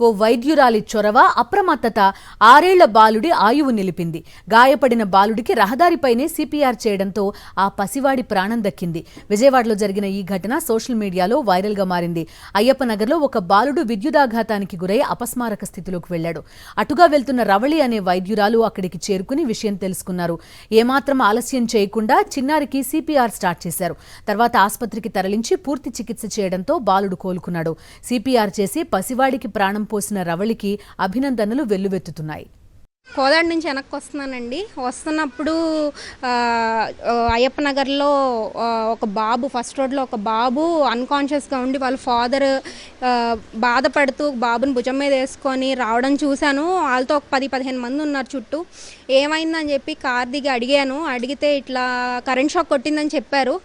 ఓ వైద్యురాలి చొరవ అప్రమత్తత 6 ఏళ్ల బాలుడి ఆయువు నిలిపింది. గాయపడిన బాలుడికి రహదారిపైనే సిపిఆర్ చేయడంతో ఆ పసివాడి ప్రాణం దక్కింది. విజయవాడలో జరిగిన ఈ ఘటన సోషల్ మీడియాలో వైరల్గా మారింది. అయ్యప్పనగర్లో ఒక బాలుడు విద్యుదాఘాతానికి గురై అపస్మారక స్థితిలోకి వెళ్లాడు. అటుగా వెళ్తున్న రవళి అనే వైద్యురాలు అక్కడికి చేరుకుని విషయం తెలుసుకున్నారు. ఏమాత్రం ఆలస్యం చేయకుండా చిన్నారికి సిపిఆర్ స్టార్ట్ చేశారు. తర్వాత ఆసుపత్రికి తరలించి పూర్తి చికిత్స చేయడంతో బాలుడు కోలుకున్నాడు. సిపిఆర్ చేసి పసివాడికి ప్రాణం పోసిన రవళికి అభినందనలు వెల్లువెత్తుతున్నాయి. కోదాడ నుంచి వెనక్కి వస్తున్నానండి. వస్తున్నప్పుడు అయ్యప్పనగర్లో ఒక బాబు, ఫస్ట్ రోడ్లో ఒక బాబు అన్కాన్షియస్గా ఉండి వాళ్ళ ఫాదర్ బాధపడుతూ బాబుని భుజం మీద వేసుకొని రావడం చూశాను. వాళ్ళతో ఒక 10-15 మంది ఉన్నారు చుట్టూ. ఏమైందని చెప్పి కార్ దిగి అడిగాను. అడిగితే ఇట్లా కరెంట్ షాక్ కొట్టిందని చెప్పారు.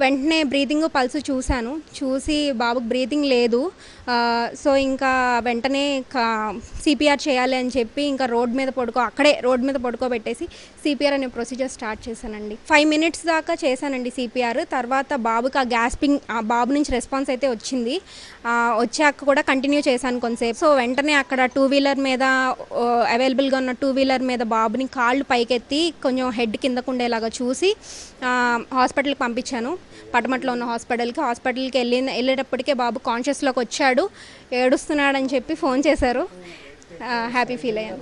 వెంటనే బ్రీతింగ్ పల్స్ చూశాను. చూసి బాబుకి బ్రీతింగ్ లేదు. సో ఇంకా వెంటనే సిపిఆర్ చేయాలి అని చెప్పి ఇంకా అక్కడే రోడ్ మీద పడుకోబెట్టేసి సిపిఆర్ అనే ప్రొసీజర్ స్టార్ట్ చేశానండి. 5 మినిట్స్ దాకా చేశానండి సిపిఆర్. తర్వాత బాబుకి ఆ గ్యాస్పింగ్, ఆ బాబు నుంచి రెస్పాన్స్ అయితే వచ్చింది. వచ్చాక కూడా కంటిన్యూ చేశాను కొంతసేపు. సో వెంటనే అక్కడ 2 వీలర్ మీద అవైలబుల్గా ఉన్న 2 వీలర్ మీద బాబుని కాళ్ళు పైకెత్తి కొంచెం హెడ్ కిందకు ఉండేలాగా చూసి హాస్పిటల్కి పంపించాను. పటమట్లో ఉన్న హాస్పిటల్కి వెళ్ళేటప్పటికే బాబు కాన్షియస్లోకి వచ్చాడు. ఏడుస్తున్నాడని చెప్పి ఫోన్ చేశారు. హ్యాపీ ఫీల్ అయ్యాను.